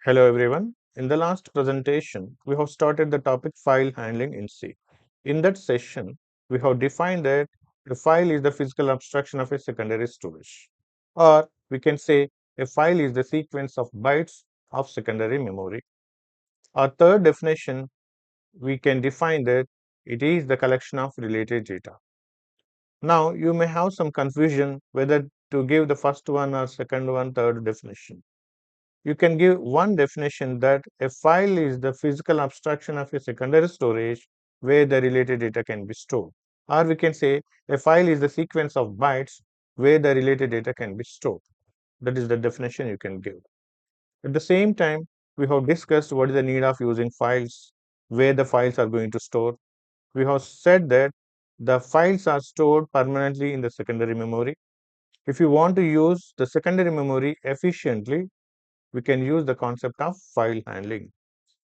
Hello everyone. In the last presentation, we have started the topic file handling in C. In that session, we have defined that a file is the physical abstraction of a secondary storage. Or we can say a file is the sequence of bytes of secondary memory. Our third definition, we can define that it is the collection of related data. Now, you may have some confusion whether to give the first one or second one, third definition. You can give one definition that a file is the physical abstraction of a secondary storage where the related data can be stored. Or we can say a file is the sequence of bytes where the related data can be stored. That is the definition you can give. At the same time, we have discussed what is the need of using files, where the files are going to store. We have said that the files are stored permanently in the secondary memory. If you want to use the secondary memory efficiently, we can use the concept of file handling.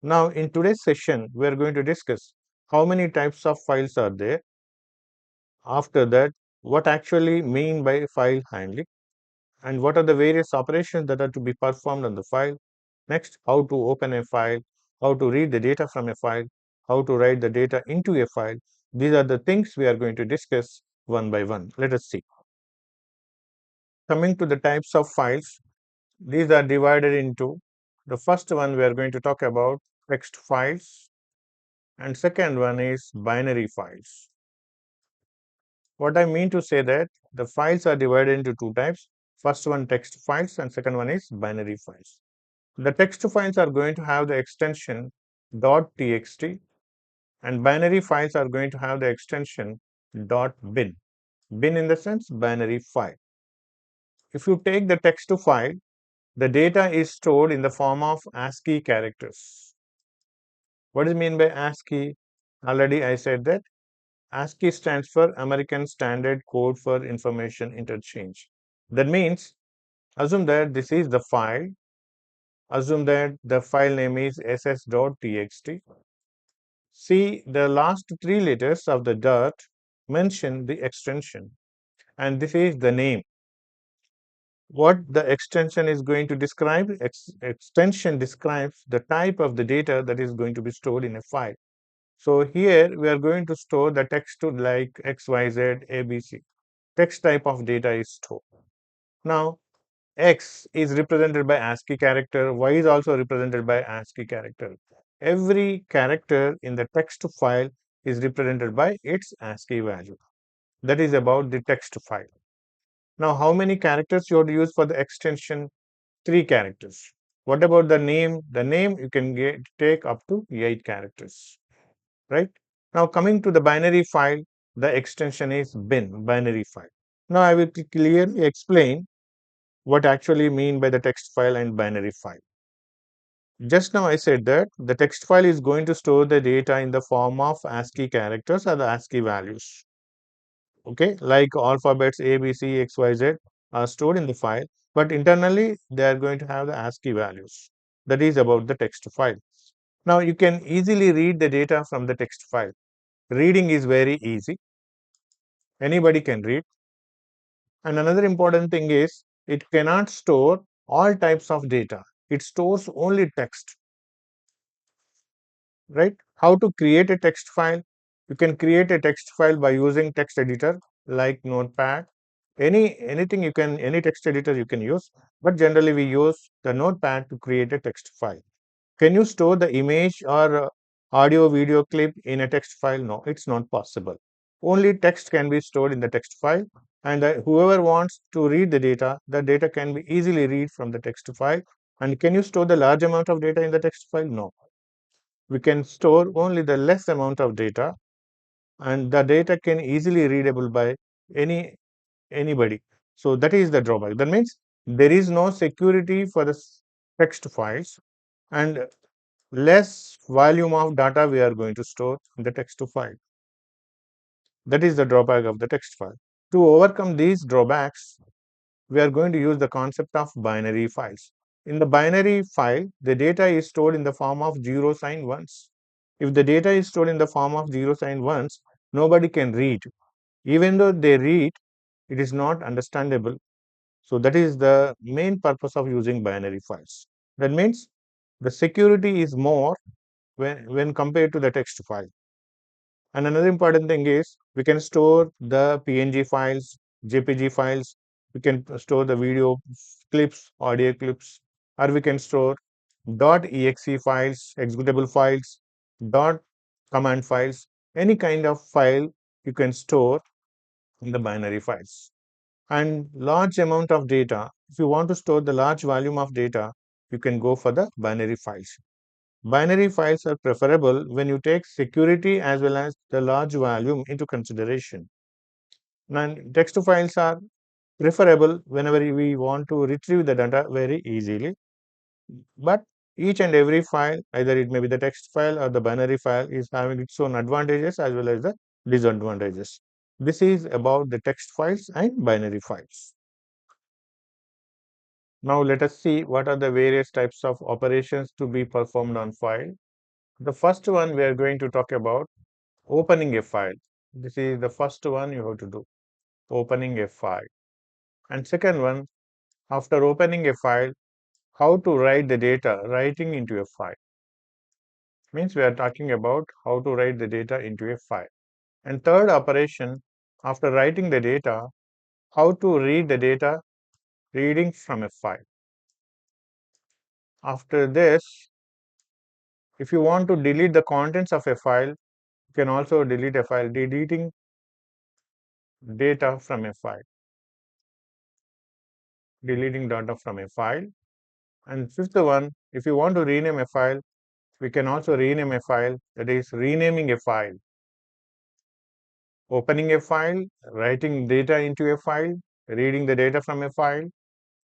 Now, in today's session, we are going to discuss how many types of files are there. After that, what actually mean by file handling and what are the various operations that are to be performed on the file. Next, how to open a file, how to read the data from a file, how to write the data into a file. These are the things we are going to discuss one by one. Let us see. Coming to the types of files, these are divided into the first one we are going to talk about text files and second one is binary files. What I mean to say that the files are divided into two types. First one text files and second one is binary files. The text files are going to have the extension .txt and binary files are going to have the extension .bin. Bin in the sense binary file. If you take the text file, the data is stored in the form of ASCII characters. What is mean by ASCII? Already I said that ASCII stands for American Standard Code for Information Interchange. That means assume that this is the file, assume that the file name is ss.txt. See the last three letters of the dot mention the extension and this is the name. What the extension is going to describe? Extension describes the type of the data that is going to be stored in a file. So here we are going to store the text to like XYZ ABC. Text type of data is stored. Now X is represented by ASCII character, Y is also represented by ASCII character. Every character in the text file is represented by its ASCII value. That is about the text file. Now, how many characters you have to use for the extension? 3 characters. What about the name? The name you can take up to 8 characters, right? Now, coming to the binary file, the extension is bin, binary file. Now, I will clearly explain what actually mean by the text file and binary file. Just now I said that the text file is going to store the data in the form of ASCII characters or the ASCII values. Okay, like alphabets A, B, C, X, Y, Z are stored in the file, but internally they are going to have the ASCII values. That is about the text file. Now you can easily read the data from the text file. Reading is very easy. Anybody can read. And another important thing is it cannot store all types of data. It stores only text. Right? How to create a text file? You can create a text file by using text editor like Notepad. Anything you can, any text editor you can use, but generally we use the Notepad to create a text file. Can you store the image or audio video clip in a text file? No, it's not possible. Only text can be stored in the text file, and whoever wants to read the data can be easily read from the text file. And can you store the large amount of data in the text file? No, we can store only the less amount of data and the data can easily readable by anybody. So that is the drawback. That means there is no security for the text files and less volume of data we are going to store in the text file. That is the drawback of the text file. To overcome these drawbacks, we are going to use the concept of binary files. In the binary file, the data is stored in the form of zeros and ones. If the data is stored in the form of zeros and ones, nobody can read. Even though they read, it is not understandable. So that is the main purpose of using binary files. That means The security is more when compared to the text file. And another important thing is we can store the PNG files, JPG files, we can store the video clips, audio clips, or we can store .exe files, executable files, dot command files, any kind of file you can store in the binary files. And large amount of data, if you want to store the large volume of data, you can go for the binary files. Binary files are preferable when you take security as well as the large volume into consideration. And text files are preferable whenever we want to retrieve the data very easily. But each and every file, either it may be the text file or the binary file, is having its own advantages as well as the disadvantages. This is about the text files and binary files. Now let us see what are the various types of operations to be performed on file. The first one we are going to talk about opening a file. This is the first one you have to do, opening a file. And second one, after opening a file, how to write the data, writing into a file. Means we are talking about how to write the data into a file. And third operation, after writing the data, how to read the data, reading from a file. After this, if you want to delete the contents of a file, you can also delete a file, deleting data from a file, deleting data from a file. And fifth one, if you want to rename a file, we can also rename a file, that is renaming a file. Opening a file, writing data into a file, reading the data from a file,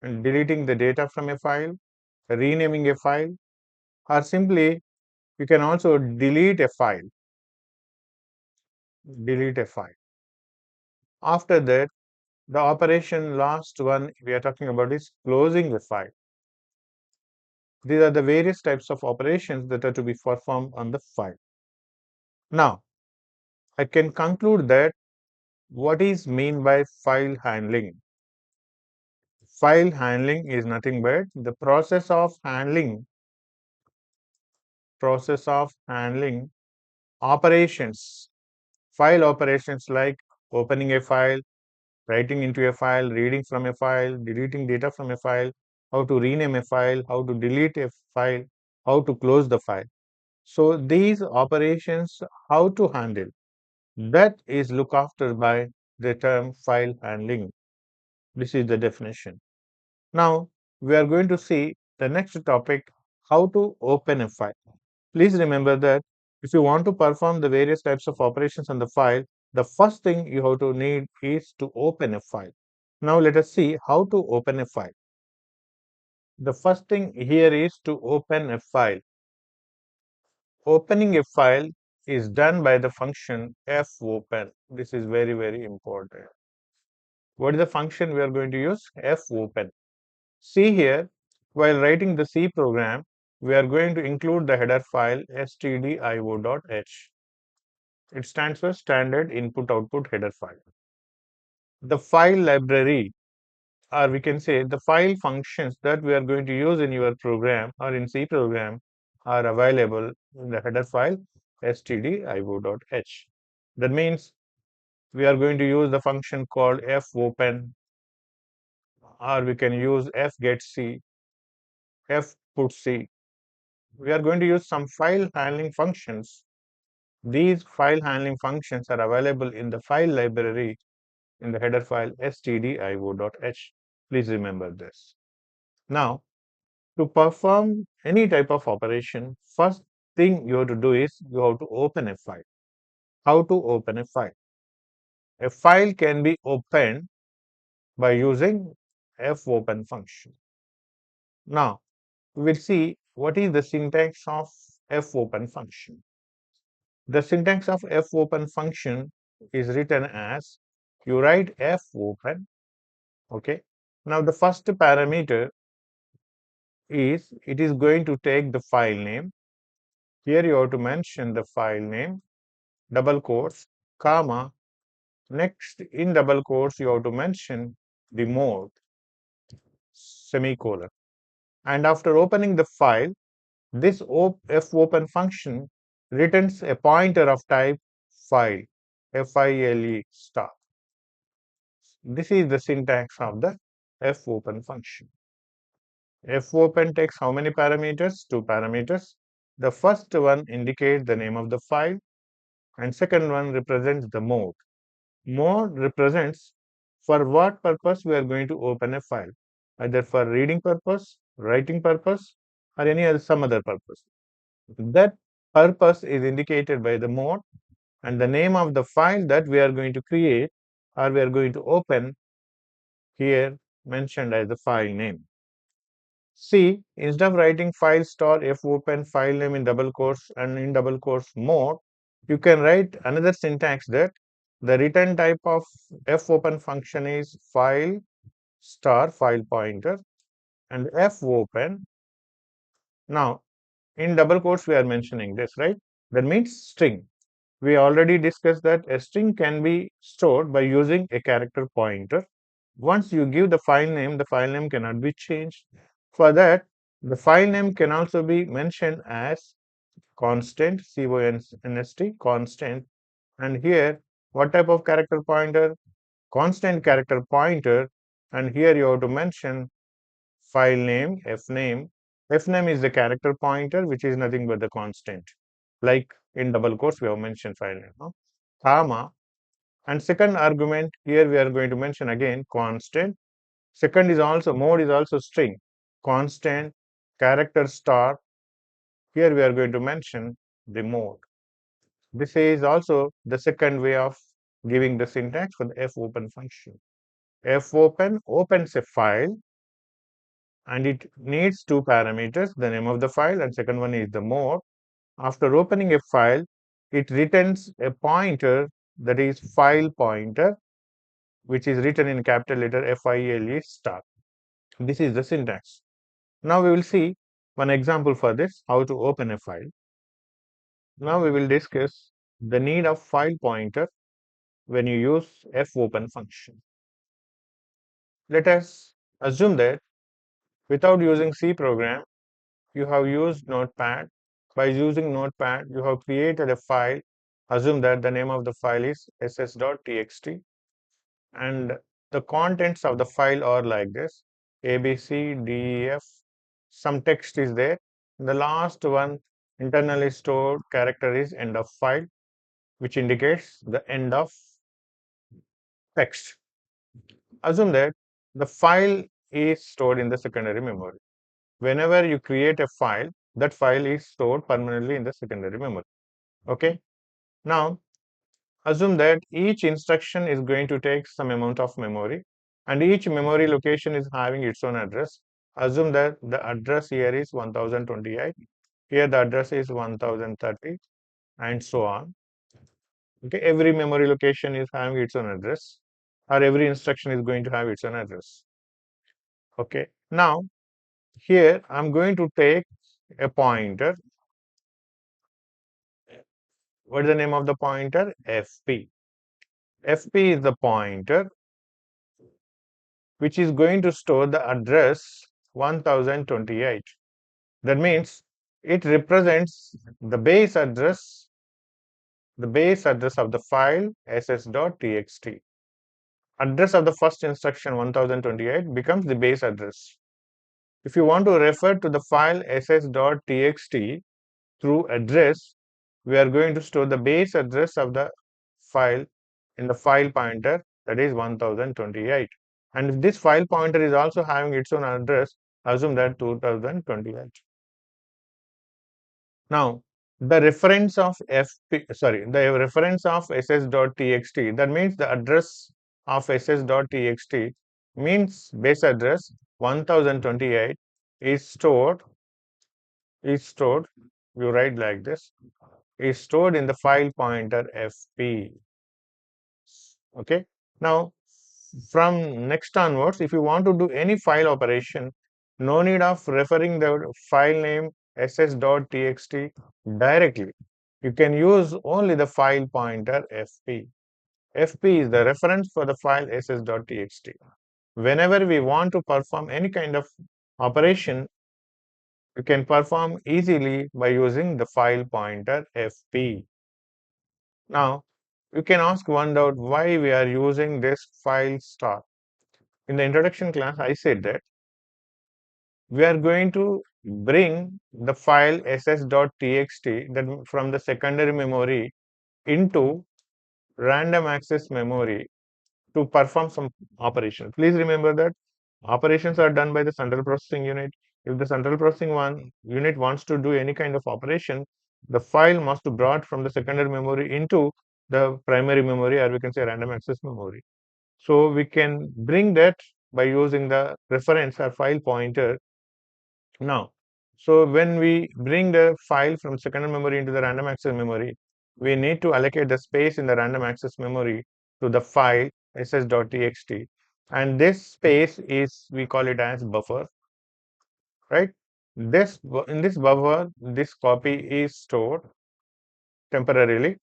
and deleting the data from a file, renaming a file, or simply you can also delete a file. Delete a file. After that, the operation last one we are talking about is closing the file. These are the various types of operations that are to be performed on the file. Now, I can conclude that what is mean by file handling? File handling is nothing but the process of handling operations, file operations like opening a file, writing into a file, reading from a file, deleting data from a file, how to rename a file, how to delete a file, how to close the file. So these operations, how to handle, that is looked after by the term file handling. This is the definition. Now we are going to see the next topic, how to open a file. Please remember that if you want to perform the various types of operations on the file, the first thing you have to need is to open a file. Now let us see how to open a file. The first thing here is to open a file. Opening a file is done by the function fopen. This is very, very important. What is the function we are going to use? Fopen. See here, while writing the C program, we are going to include the header file stdio.h. It stands for standard input output header file. The file library, or we can say the file functions that we are going to use in your program or in C program are available in the header file stdio.h. That means we are going to use the function called fopen, or we can use fgetC, fputC. We are going to use some file handling functions. These file handling functions are available in the file library in the header file stdio.h. Please remember this. Now, to perform any type of operation, first thing you have to do is you have to open a file. How to open a file? A file can be opened by using fopen function. Now, we will see what is the syntax of fopen function. The syntax of fopen function is written as you write fopen. Okay. Now, the first parameter is it is going to take the file name. Here you have to mention the file name, double quotes, comma. Next, in double quotes, you have to mention the mode, semicolon. And after opening the file, This fopen function returns a pointer of type file, file star. This is the syntax of the fopen function. Fopen takes how many parameters? Two parameters. The first one indicates the name of the file, and second one represents the mode. Mode represents for what purpose we are going to open a file, either for reading purpose, writing purpose, or some other purpose. That purpose is indicated by the mode, and the name of the file that we are going to create or we are going to open here mentioned as the file name. See, instead of writing file star fopen file name in double quotes and in double quotes mode, you can write another syntax that the return type of fopen function is file star file pointer and fopen. Now, in double quotes, we are mentioning this, right? That means string. We already discussed that a string can be stored by using a character pointer. Once you give the file name cannot be changed. For that, the file name can also be mentioned as constant, const, constant. And here, what type of character pointer? Constant character pointer. And here you have to mention file name, fname. Fname is the character pointer, which is nothing but the constant. Like in double quotes, we have mentioned file name. No? Comma. And second argument, here we are going to mention again constant. Second is also, mode is also string. Constant, character star. Here we are going to mention the mode. This is also the second way of giving the syntax for the fopen function. Fopen opens a file and it needs two parameters, the name of the file and second one is the mode. After opening a file, it returns a pointer, that is file pointer, which is written in capital letter file star. This is the syntax. Now we will see one example for this, how to open a file. Now we will discuss the need of file pointer when you use fopen function. Let us assume that without using C program, you have used Notepad. By using Notepad, you have created a file. Assume that the name of the file is ss.txt and the contents of the file are like this: A, B, C, D, E, F. Some text is there. The last one internally stored character is end of file, which indicates the end of text. Assume that the file is stored in the secondary memory. Whenever you create a file, that file is stored permanently in the secondary memory. Okay. Now, assume that each instruction is going to take some amount of memory and each memory location is having its own address. Assume that the address here is 1028, here the address is 1030 and so on. Okay, every memory location is having its own address or every instruction is going to have its own address. Okay, now here I'm going to take a pointer. What is the name of the pointer? FP. FP is the pointer which is going to store the address 1028. That means it represents the base address of the file ss.txt. Address of the first instruction 1028 becomes the base address. If you want to refer to the file ss.txt through address, we are going to store the base address of the file in the file pointer, that is 1028. And if this file pointer is also having its own address, assume that 2028. Now, the reference of the reference of ss.txt, that means the address of ss.txt means base address 1028 is stored, you write like this, is stored in the file pointer fp. Okay. Now, from next onwards, if you want to do any file operation, no need of referring the file name ss.txt directly. You can use only the file pointer fp. fp is the reference for the file ss.txt. Whenever we want to perform any kind of operation you can perform easily by using the file pointer fp. Now, you can ask one doubt why we are using this file star. In the introduction class, I said that we are going to bring the file ss.txt that from the secondary memory into random access memory to perform some operation. Please remember that operations are done by the central processing unit. If the central processing unit wants to do any kind of operation, the file must be brought from the secondary memory into the primary memory, or we can say random access memory. So we can bring that by using the reference or file pointer now. So when we bring the file from secondary memory into the random access memory, we need to allocate the space in the random access memory to the file ss.txt, and this space is, we call it as buffer, right? In this buffer, this copy is stored temporarily,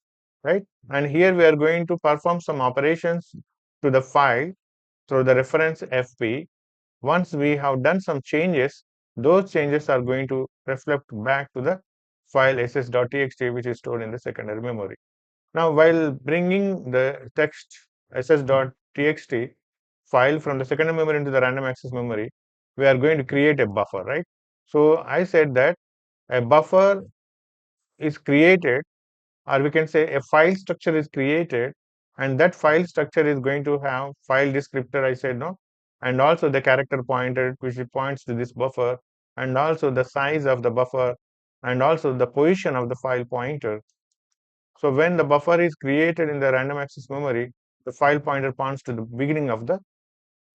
right? And here we are going to perform some operations to the file through the reference fp. Once we have done some changes, those changes are going to reflect back to the file ss.txt, which is stored in the secondary memory. Now, while bringing the text ss.txt file from the secondary memory into the random access memory, we are going to create a buffer, right? So I said that a buffer is created, or we can say a file structure is created, and that file structure is going to have file descriptor, I said, no, and also the character pointer which points to this buffer, and also the size of the buffer, and also the position of the file pointer. So when the buffer is created in the random access memory, the file pointer points to the beginning of the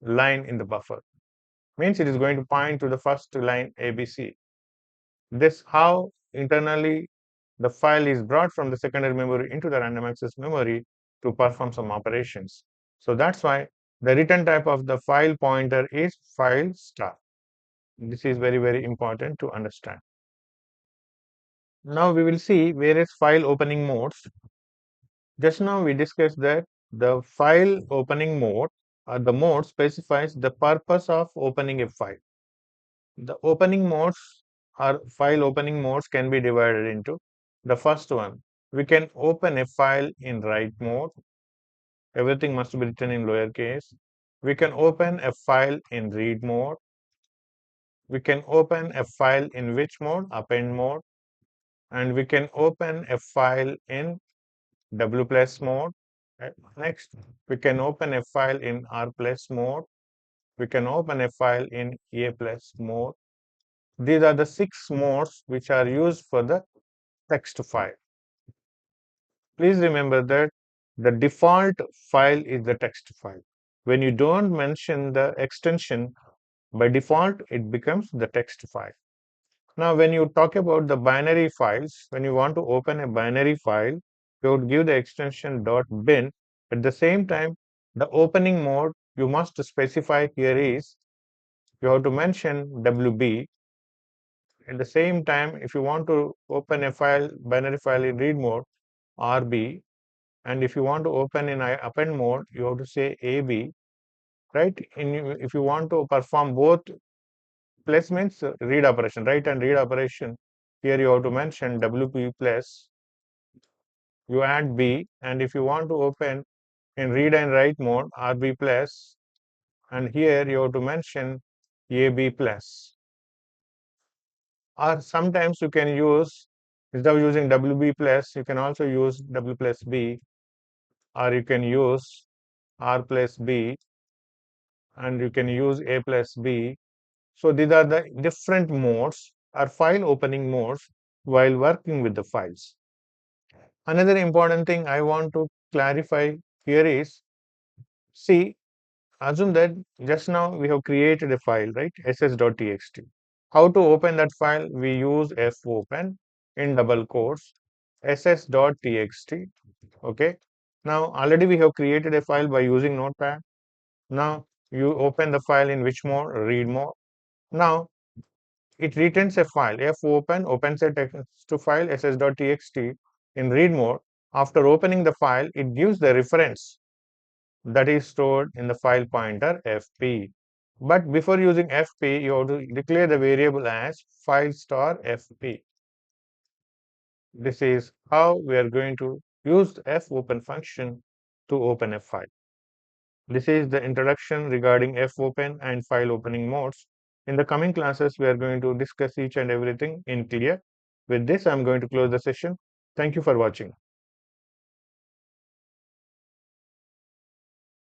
line in the buffer, means it is going to point to the first line ABC. This how internally the file is brought from the secondary memory into the random access memory to perform some operations. So that's why the return type of the file pointer is file star. This is very, very important to understand. Now we will see various file opening modes. Just now we discussed that the file opening mode, or the mode, specifies the purpose of opening a file. The opening modes or file opening modes can be divided into the first one. We can open a file in write mode. Everything must be written in lowercase. We can open a file in read mode. We can open a file in which mode? Append mode. And we can open a file in W plus mode. Next, we can open a file in R plus mode. We can open a file in A plus mode. These are the 6 modes which are used for the text file. Please remember that the default file is the text file. When you don't mention the extension, by default it becomes the text file. Now, when you talk about the binary files, when you want to open a binary file, you would give the extension .bin. At the same time, the opening mode you must specify here is, you have to mention WB. At the same time, if you want to open a file, binary file in read mode, RB, and if you want to open in append mode, you have to say AB, right? If you want to perform both, plus means read operation, right, and read operation, here you have to mention WP plus, you add B, and if you want to open in read and write mode, RB plus, and here you have to mention AB plus. Or sometimes you can use, instead of using WB plus, you can also use W plus B, or you can use R plus B, and you can use A plus B. So these are the different modes or file opening modes while working with the files. Another important thing I want to clarify here is, see, assume that just now we have created a file, right, ss.txt. How to open that file? We use fopen in double quotes ss.txt. Okay. Now already we have created a file by using Notepad. Now you open the file in which mode? Read mode. Now it returns a file. Fopen opens a text file ss.txt in read mode. After opening the file, it gives the reference that is stored in the file pointer fp. But before using fp, you have to declare the variable as file star fp. This is how we are going to use the fopen function to open a file. This is the introduction regarding fopen and file opening modes. In the coming classes, we are going to discuss each and everything in clear. With this, I'm going to close the session. Thank you for watching.